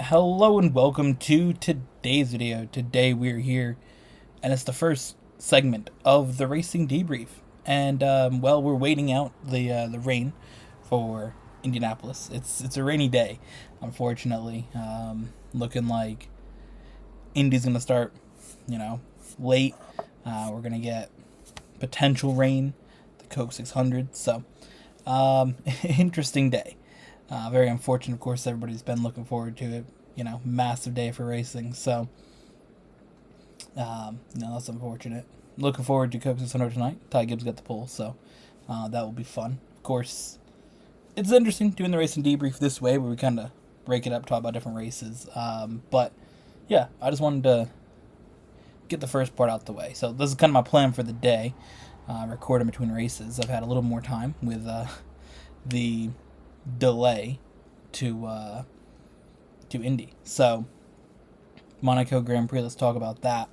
Hello and welcome to today's video. Today we're here, and it's the first segment of the racing debrief. And we're waiting out the rain for Indianapolis. It's a rainy day, unfortunately. Looking like Indy's gonna start, late. We're gonna get potential rain, the Coke 600. So, interesting day. Very unfortunate, of course. Everybody's been looking forward to it. Massive day for racing. So, that's unfortunate. Looking forward to Coke 600 tonight. Ty Gibbs got the pole, so that will be fun. Of course, it's interesting doing the racing debrief this way, where we kind of break it up, talk about different races. But yeah, I just wanted to get the first part out the way. So this is kind of my plan for the day. Recording between races. I've had a little more time with the delay to Indy. So Monaco Grand Prix, let's talk about that.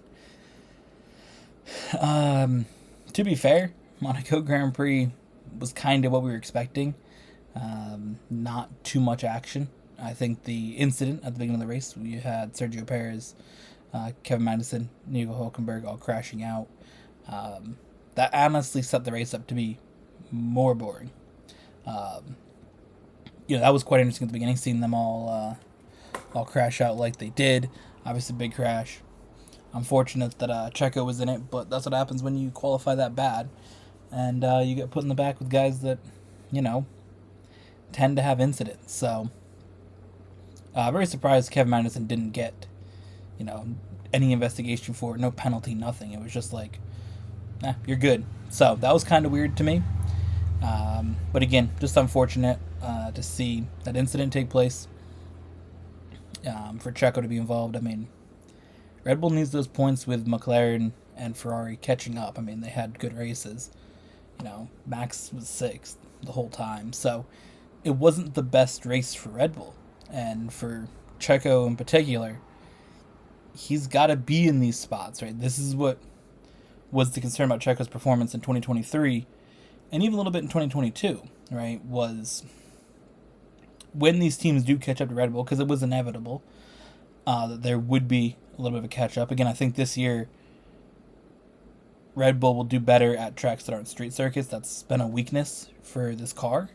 To be fair, Monaco Grand Prix was kind of what we were expecting. Not too much action. I think the incident at the beginning of the race, we had Sergio Perez, Kevin Magnussen, Nico Hülkenberg all crashing out. That honestly set the race up to be more boring. That was quite interesting at the beginning, seeing them all crash out like they did. Obviously, big crash. Unfortunate that Checo was in it, but that's what happens when you qualify that bad, and you get put in the back with guys that, tend to have incidents. So, very surprised Kevin Magnussen didn't get, any investigation for it, no penalty, nothing. It was just like, you're good. So that was kind of weird to me. But again, just unfortunate to see that incident take place. For Checo to be involved, Red Bull needs those points with McLaren and Ferrari catching up. They had good races. Max was sixth the whole time, so it wasn't the best race for Red Bull. And for Checo in particular, he's got to be in these spots, right? This is what was the concern about Checo's performance in 2023, and even a little bit in 2022, right, was when these teams do catch up to Red Bull, because it was inevitable that there would be a little bit of a catch-up. Again, I think this year Red Bull will do better at tracks that aren't street circuits. That's been a weakness for this car.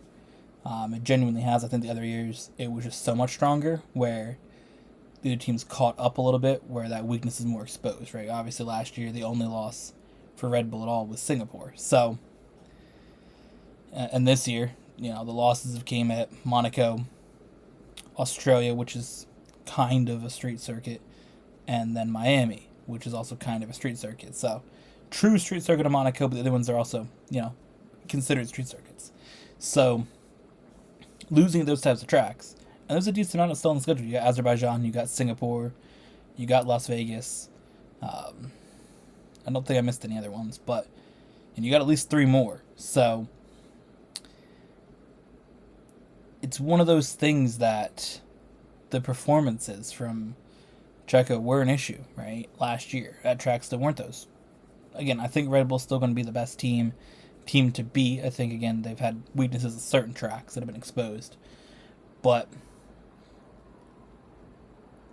It genuinely has. I think the other years it was just so much stronger, where the other teams caught up a little bit, where that weakness is more exposed, right? Obviously, last year, the only loss for Red Bull at all was Singapore. So, and this year, the losses have came at Monaco, Australia, which is kind of a street circuit, and then Miami, which is also kind of a street circuit. So, true street circuit of Monaco, but the other ones are also, considered street circuits. So, losing those types of tracks, and there's a decent amount of still on the schedule. You got Azerbaijan, you got Singapore, you got Las Vegas. I don't think I missed any other ones, and you got at least 3 more. So, it's one of those things that the performances from Checo were an issue, right, last year at tracks that weren't those. Again, I think Red Bull's still going to be the best team to beat. I think, again, they've had weaknesses at certain tracks that have been exposed. But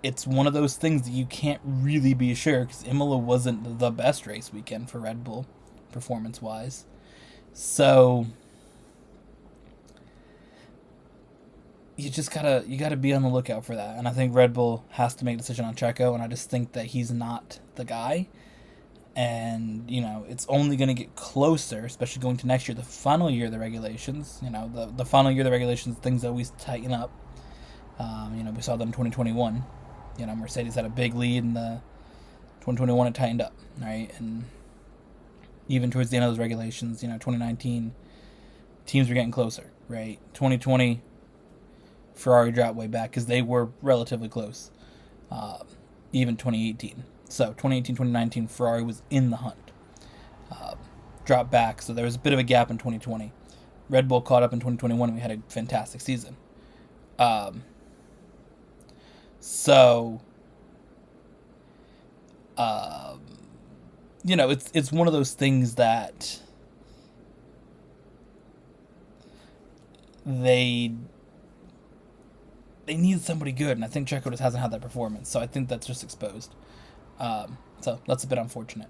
it's one of those things that you can't really be sure, because Imola wasn't the best race weekend for Red Bull, performance-wise. So you gotta be on the lookout for that. And I think Red Bull has to make a decision on Checo, and I just think that he's not the guy. And, it's only going to get closer, especially going to next year, the final year of the regulations. The final year of the regulations, things always tighten up. We saw that in 2021. Mercedes had a big lead in the 2021, it tightened up, right? And even towards the end of those regulations, 2019, teams were getting closer, right? 2020, Ferrari dropped way back because they were relatively close. Even 2018. So 2018, 2019, Ferrari was in the hunt. Dropped back, so there was a bit of a gap in 2020. Red Bull caught up in 2021, and we had a fantastic season. It's one of those things that they they need somebody good, and I think Checo just hasn't had that performance. So I think that's just exposed. So that's a bit unfortunate.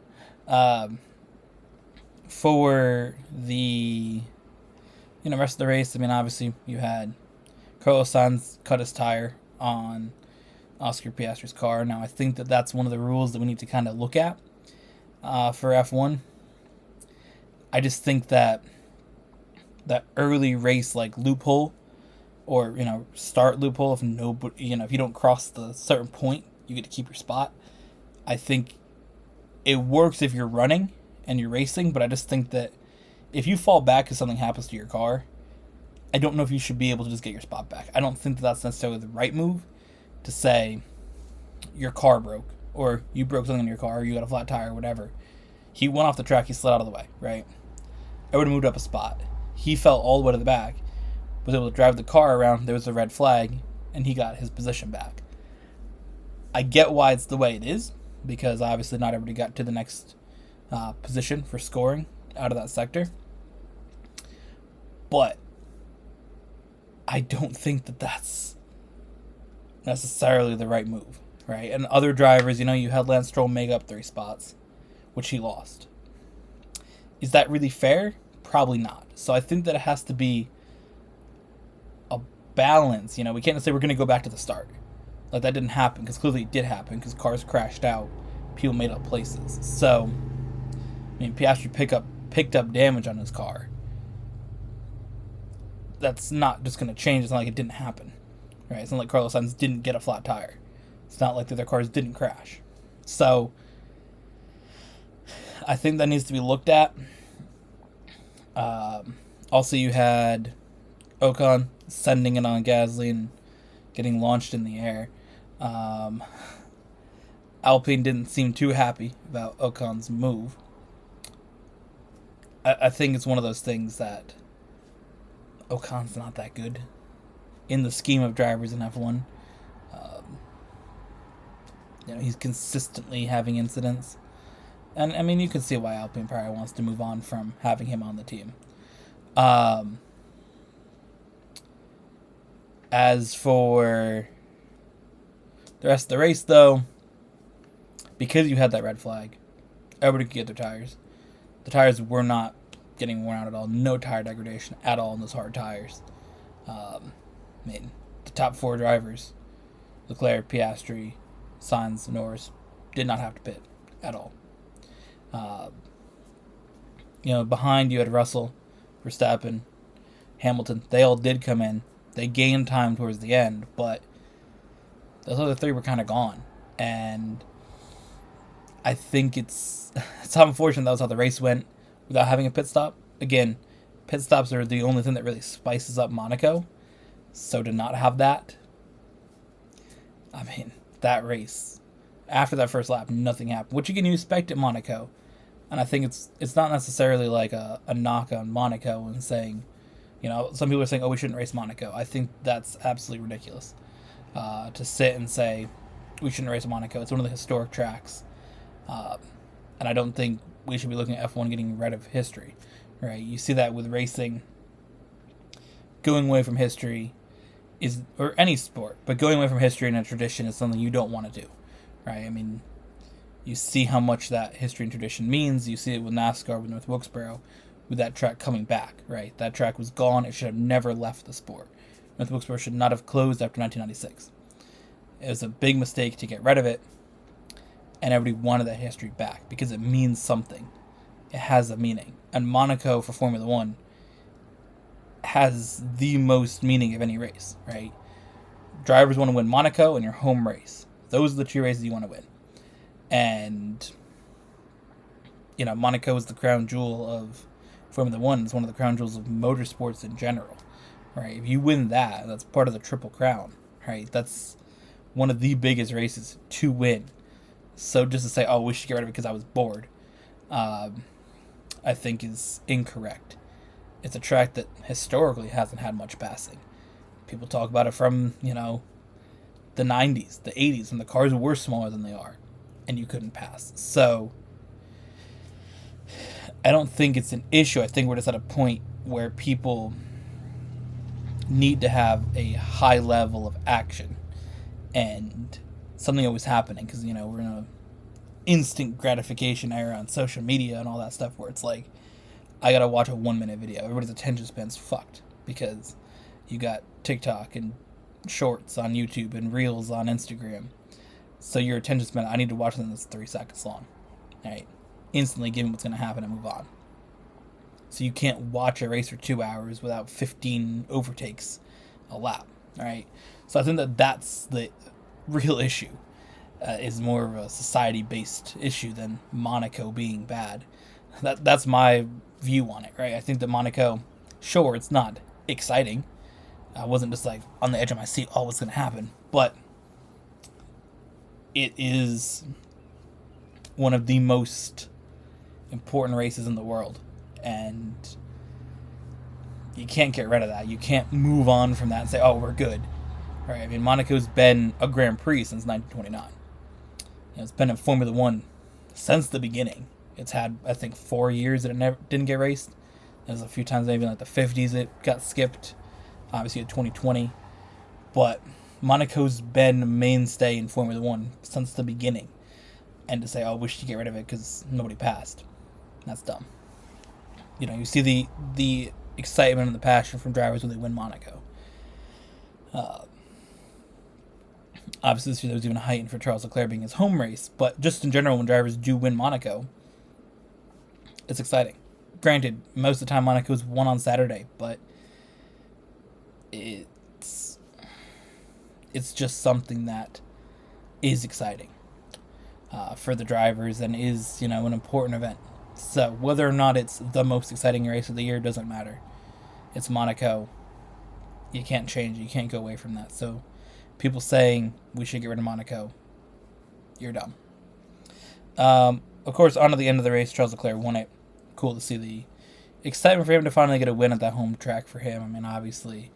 For the rest of the race, I mean, obviously you had Carlos Sainz cut his tire on Oscar Piastri's car. Now I think that that's one of the rules that we need to kind of look at for F1. I just think that early race like loophole, or start loophole, if nobody, if you don't cross the certain point, you get to keep your spot. I think it works if you're running and you're racing, but I just think that if you fall back because something happens to your car, I don't know if you should be able to just get your spot back. I don't think that that's necessarily the right move to say your car broke, or you broke something in your car, or you got a flat tire, or whatever. He went off the track, he slid out of the way, right? I would have moved up a spot. He fell all the way to the back, was able to drive the car around, there was a red flag, and he got his position back. I get why it's the way it is, because obviously not everybody got to the next position for scoring out of that sector. But I don't think that that's necessarily the right move, right? And other drivers, you had Lance Stroll make up 3 spots, which he lost. Is that really fair? Probably not. So I think that it has to be a balance. We can't say we're going to go back to the start. Like, that didn't happen, because clearly it did happen, because cars crashed out, people made up places. So, I mean, Piastri picked up damage on his car. That's not just going to change. It's not like it didn't happen, right? It's not like Carlos Sainz didn't get a flat tire. It's not like the other cars didn't crash. So, I think that needs to be looked at. Also, you had Ocon sending it on Gasly and getting launched in the air. Alpine didn't seem too happy about Ocon's move. I think it's one of those things that Ocon's not that good in the scheme of drivers in F1. He's consistently having incidents. And, I mean, you can see why Alpine probably wants to move on from having him on the team. As for the rest of the race, though, because you had that red flag, everybody could get their tires. The tires were not getting worn out at all. No tire degradation at all in those hard tires. I mean, the top 4 drivers, Leclerc, Piastri, Sainz, Norris, did not have to pit at all. Behind you had Russell, Verstappen, Hamilton. They all did come in. They gained time towards the end, but those other 3 were kind of gone. And I think it's unfortunate that was how the race went without having a pit stop. Again, pit stops are the only thing that really spices up Monaco. So to not have that, I mean, that race, after that first lap, nothing happened, which you can expect at Monaco. And I think it's not necessarily like a knock on Monaco and saying, some people are saying, oh, we shouldn't race Monaco. I think that's absolutely ridiculous to sit and say we shouldn't race Monaco. It's one of the historic tracks. And I don't think we should be looking at F1 getting rid of history, right? You see that with racing. Going away from history or any sport, but going away from history and a tradition is something you don't want to do, right? I mean, you see how much that history and tradition means. You see it with NASCAR, with North Wilkesboro, with that track coming back, right? That track was gone. It should have never left the sport. North Wilkesboro should not have closed after 1996. It was a big mistake to get rid of it, and everybody wanted that history back because it means something. It has a meaning. And Monaco for Formula One has the most meaning of any race, right? Drivers want to win Monaco and your home race. Those are the 2 races you want to win. And, Monaco is the crown jewel of Formula One. It's one of the crown jewels of motorsports in general, right? If you win that, that's part of the Triple Crown, right? That's one of the biggest races to win. So just to say, oh, we should get rid of it because I was bored, I think is incorrect. It's a track that historically hasn't had much passing. People talk about it from, the 90s, the 80s, when the cars were smaller than they are, and you couldn't pass. So I don't think it's an issue. I think we're just at a point where people need to have a high level of action and something always happening, because we're in a instant gratification era on social media and all that stuff, where it's like, I gotta watch a 1 minute video. Everybody's attention span's fucked because you got TikTok and shorts on YouTube and reels on Instagram. So your attention span, I need to watch something that's 3 seconds long. Right? Instantly given what's gonna happen and move on. So you can't watch a race for 2 hours without 15 overtakes a lap. Right? So I think that's the real issue. Is more of a society-based issue than Monaco being bad. That's my view on it, right? I think that Monaco, sure, it's not exciting. I wasn't just like on the edge of my seat, oh, what's going to happen? But it is one of the most important races in the world. And you can't get rid of that. You can't move on from that and say, oh, we're good. Right? I mean, Monaco's been a Grand Prix since 1929. It's been in Formula One since the beginning. It's had, I think, 4 years that it didn't get raced. There's a few times, maybe in like the 50s, it got skipped. Obviously, in 2020. But Monaco's been a mainstay in Formula One since the beginning. And to say, oh, we should get rid of it because nobody passed. That's dumb. You see the excitement and the passion from drivers when they win Monaco. Obviously, this year there was even a heightened for Charles Leclerc being his home race, but just in general, when drivers do win Monaco, it's exciting. Granted, most of the time Monaco's won on Saturday, but it's just something that is exciting for the drivers and is, an important event. So whether or not it's the most exciting race of the year doesn't matter. It's Monaco. You can't change it. You can't go away from that. So people saying we should get rid of Monaco, you're dumb. Of course, on to the end of the race, Charles Leclerc won it. Cool to see the excitement for him to finally get a win at that home track for him. I mean, obviously,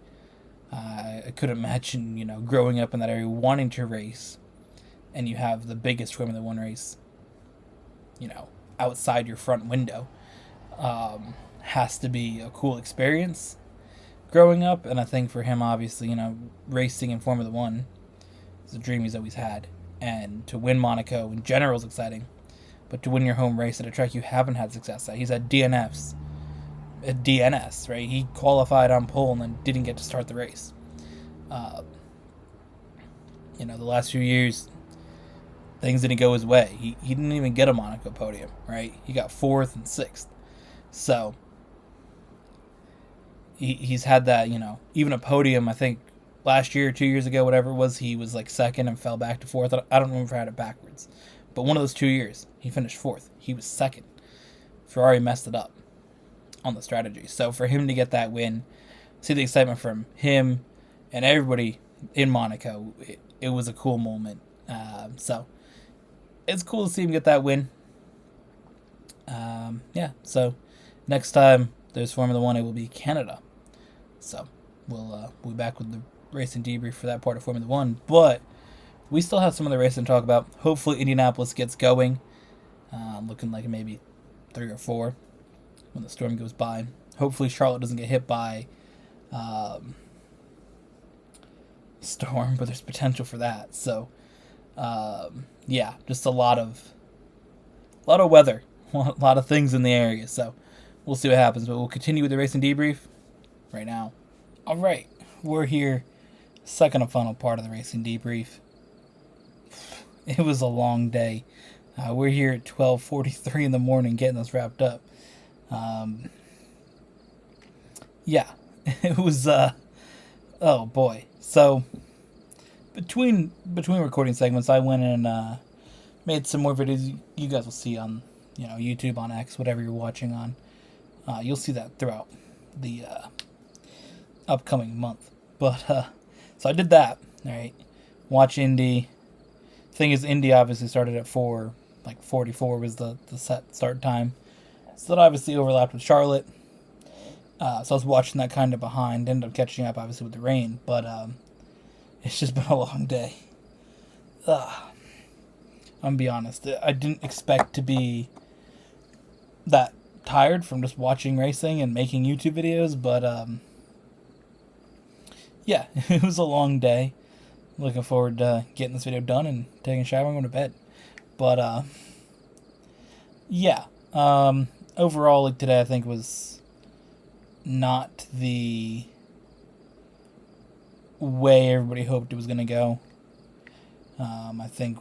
I couldn't imagine, growing up in that area, wanting to race, and you have the biggest Formula One race, outside your front window. Has to be a cool experience growing up, and I think for him, obviously, racing in Formula One is a dream he's always had, and to win Monaco in general is exciting, but to win your home race at a track you haven't had success at. He's had DNS, right? He qualified on pole and then didn't get to start the race. The last few years, things didn't go his way. He didn't even get a Monaco podium, right? He got 4th and 6th. So he's had that, even a podium, I think, last year, 2 years ago, whatever it was, he was like 2nd and fell back to 4th. I don't remember if I had it backwards. But one of those 2 years, he finished 4th. He was 2nd. Ferrari messed it up on the strategy. So for him to get that win, see the excitement from him and everybody in Monaco, it was a cool moment. So it's cool to see him get that win. So next time there's Formula One, it will be Canada. So we'll be back with the racing debrief for that part of Formula One. But we still have some other racing to talk about. Hopefully Indianapolis gets going. Looking like maybe 3 or 4 when the storm goes by. Hopefully Charlotte doesn't get hit by storm, but there's potential for that. So just a lot of weather, a lot of things in the area. So we'll see what happens, but we'll continue with the racing debrief right now. All right, we're here, second and final part of the racing debrief. It was a long day. We're here at 12:43 in the morning getting this wrapped up. It was, oh boy. So between recording segments, I went and made some more videos you guys will see on, YouTube, on X, whatever you're watching on. You'll see that throughout the upcoming month. But so I did that. All right, watch Indy. Thing is, Indy obviously started at 4:44 was the set start time. So that obviously overlapped with Charlotte. So I was watching that kind of behind. Ended up catching up obviously with the rain, but it's just been a long day. I'm gonna be honest. I didn't expect to be that tired from just watching racing and making YouTube videos, but yeah, it was a long day. Looking forward to getting this video done and taking a shower and going to bed. But yeah, overall, like today, I think was not the way everybody hoped it was going to go. I think,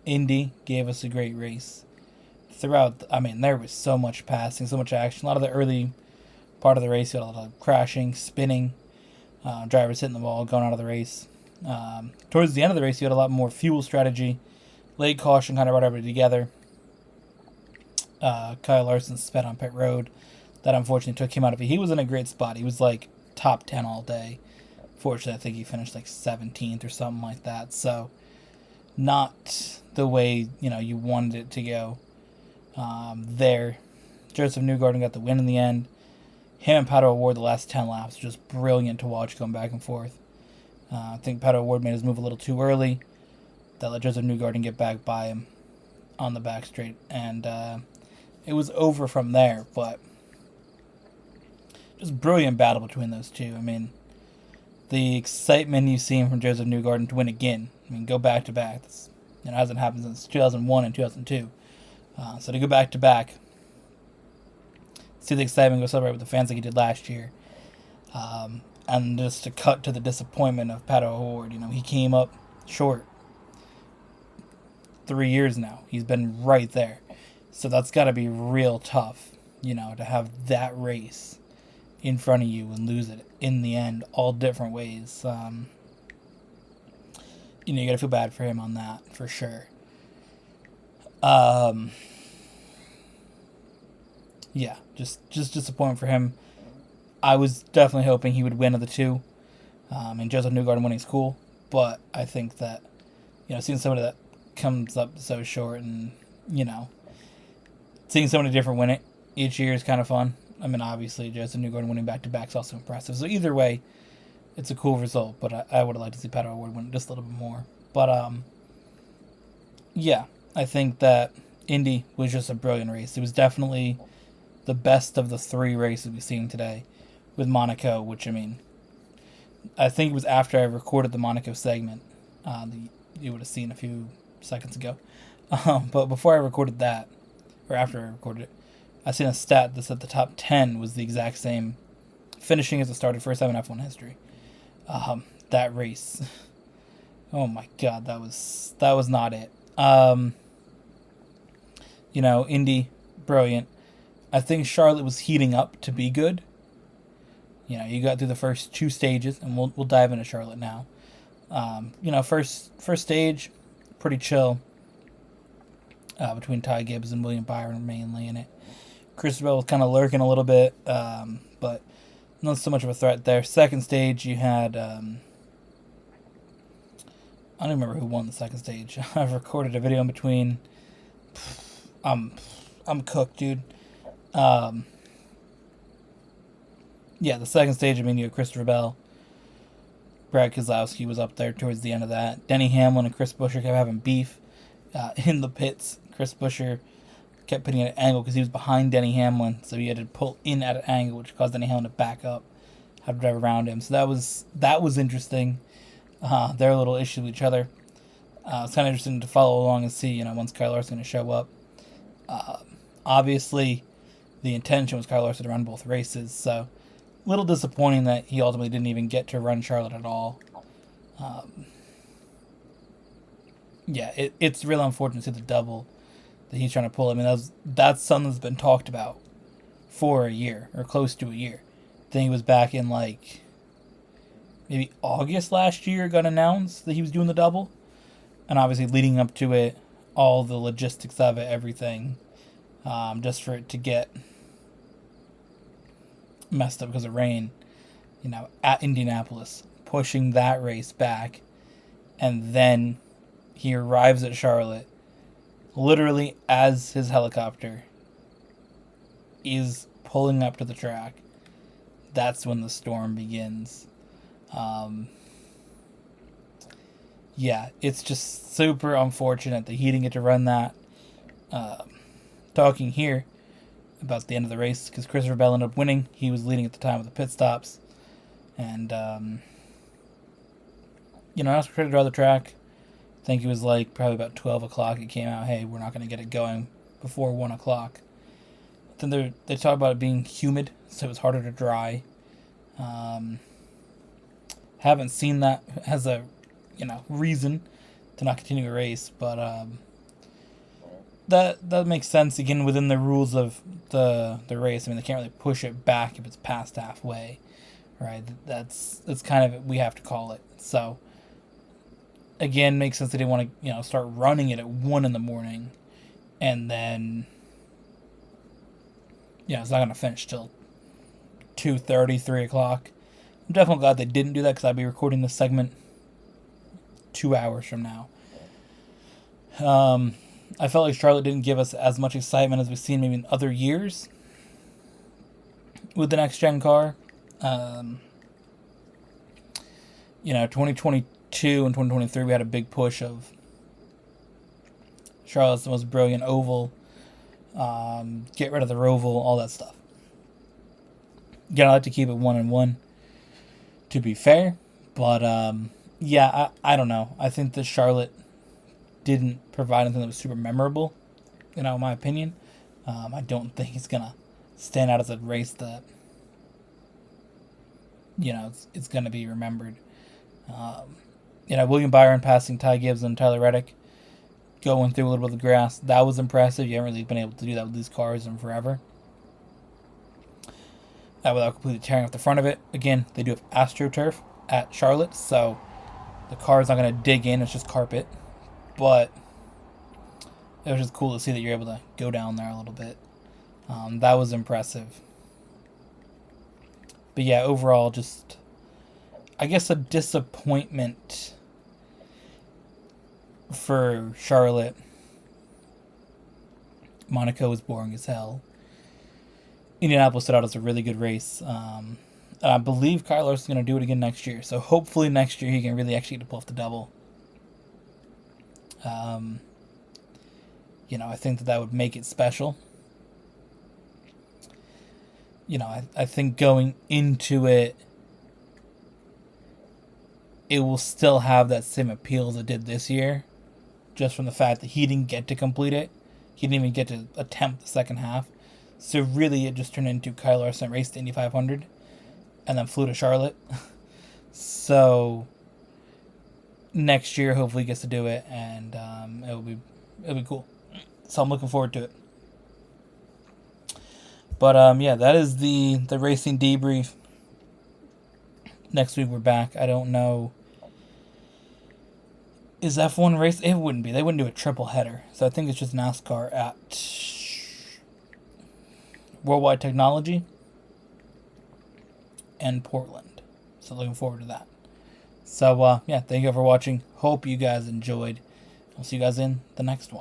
Indy gave us a great race. Throughout, there was so much passing, so much action. A lot of the early part of the race, you had a lot of crashing, spinning, drivers hitting the wall, going out of the race. Towards the end of the race, you had a lot more fuel strategy. Late caution kind of brought everybody together. Kyle Larson sped on pit road. That unfortunately took him out of it. He was in a great spot. He was like top 10 all day. Fortunately, I think he finished like 17th or something like that. So, not the way, you wanted it to go there. Joseph Newgarden got the win in the end. Him and Pato O'Ward, the last 10 laps, just brilliant to watch going back and forth. I think Pato O'Ward made his move a little too early. That let Joseph Newgarden get back by him on the back straight. And it was over from there. But just brilliant battle between those two. The excitement you've seen from Joseph Newgarden to win again. Go back to back. It hasn't happened since 2001 and 2002. So to go back to back, see the excitement, go celebrate with the fans like he did last year. And just to cut to the disappointment of Pato O'Ward. He came up short 3 years now. He's been right there. So that's got to be real tough, to have that race in front of you and lose it in the end, all different ways. You got to feel bad for him on that, for sure. Yeah, just disappointing for him. I was definitely hoping he would win of the two. And Joseph Newgarden winning is cool, but I think that, seeing somebody that comes up so short and, seeing somebody different win it each year is kind of fun. Obviously, Joseph Newgarden winning back-to-back is also impressive. So either way, it's a cool result, but I would have liked to see Pato O'Ward win just a little bit more. But, yeah, I think that Indy was just a brilliant race. It was definitely the best of the three races we've seen today with Monaco, which, I think it was after I recorded the Monaco segment you would have seen a few seconds ago. But before I recorded that, or after I recorded it, I seen a stat that said the top 10 was the exact same finishing as the start of first time in F1 history. That race. Oh my god, that was not it. Indy, brilliant. I think Charlotte was heating up to be good. You got through the first two stages, and we'll dive into Charlotte now. First stage, pretty chill. Between Ty Gibbs and William Byron mainly in it. Christopher was kind of lurking a little bit, but not so much of a threat there. Second stage, you had I don't remember who won the second stage. I've recorded a video in between. I'm cooked, dude. The second stage, you had Christopher Bell. Brad Keselowski was up there towards the end of that. Denny Hamlin and Chris Buescher kept having beef in the pits. Chris Buescher kept putting it at an angle because he was behind Denny Hamlin, so he had to pull in at an angle, which caused Denny Hamlin to back up, have to drive around him. So that was interesting. Their little issue with each other. It's kind of interesting to follow along and see, once Kyle Larson going to show up. Obviously, the intention was Kyle Larson to run both races, so a little disappointing that he ultimately didn't even get to run Charlotte at all. It's really unfortunate to see the double that he's trying to pull. That's something that's been talked about for a year, or close to a year. I think he was back in, maybe August last year, got announced that he was doing the double. And obviously leading up to it, all the logistics of it, everything, just for it to get messed up because of rain, at Indianapolis, pushing that race back, and then he arrives at Charlotte, literally as his helicopter is pulling up to the track. That's when the storm begins. It's just super unfortunate that he didn't get to run that. Talking here about the end of the race, because Christopher Bell ended up winning. He was leading at the time of the pit stops, And, I was ready to draw the track. I think it was like probably about 12 o'clock. It came out, hey, we're not going to get it going before 1 o'clock. Then they talk about it being humid, so it was harder to dry. Haven't seen that as a, reason to not continue a race, but that makes sense again within the rules of the race. I mean, they can't really push it back if it's past halfway, right? That's kind of we have to call it. So again, makes sense they didn't want to start running it at 1 in the morning, and then it's not gonna finish till 2:30, 3 o'clock. I'm definitely glad they didn't do that because I'll be recording this segment 2 hours from now. I felt like Charlotte didn't give us as much excitement as we've seen maybe in other years with the next gen car. 2022 and 2023 we had a big push of Charlotte's the most brilliant oval. Get rid of the Roval, all that stuff. Again, I like to keep it 1-1, to be fair. But, I don't know. I think that Charlotte didn't provide anything that was super memorable, in my opinion. I don't think it's going to stand out as a race that, it's going to be remembered. William Byron passing Ty Gibbs and Tyler Reddick, going through a little bit of the grass. That was impressive. You haven't really been able to do that with these cars in forever. Without completely tearing off the front of it. Again, they do have AstroTurf at Charlotte, so the car's not going to dig in. It's just carpet. But it was just cool to see that you're able to go down there a little bit. That was impressive. But yeah, overall, just, I guess, a disappointment for Charlotte. Monaco was boring as hell. Indianapolis stood out as a really good race. I believe Kyle Larson's going to do it again next year. So hopefully next year he can really actually get to pull off the double. I think that would make it special. I think going into it, it will still have that same appeal as it did this year. Just from the fact that he didn't get to complete it. He didn't even get to attempt the second half. So really it just turned into Kyle Larson raced the Indy 500 and then flew to Charlotte. So next year hopefully he gets to do it, and it'll be cool. So I'm looking forward to it. But that is the racing debrief. Next week we're back. I don't know. Is F1 race? It wouldn't be. They wouldn't do a triple header. So I think it's just NASCAR at Worldwide Technology and Portland. So looking forward to that. So thank you for watching. Hope you guys enjoyed. I'll see you guys in the next one.